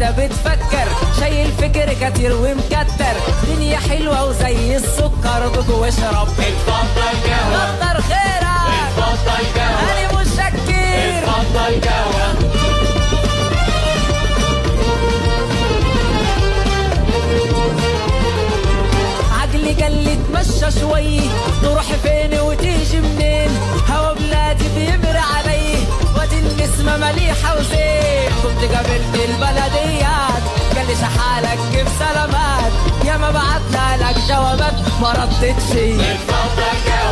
كده بتفكر، شايل فكر كتير ومكتر، دنيا حلوة وزي السكر دوق واشرب. اتفضل قهوة، كتر خيرك، اتفضل قهوة، أنا متشكر. اتفضل قهوة. عقلي قال لي اتمشى شوي، تروح فين وتيجي منين؟ هوا بلادي بيمر علي، وادي النسمة مليحة وزين. كنت قابلت البلديات قال لي شحالك كيف سلامات، يا ما بعتنا لك جوابات ما ردتش. اتفضل قهوة،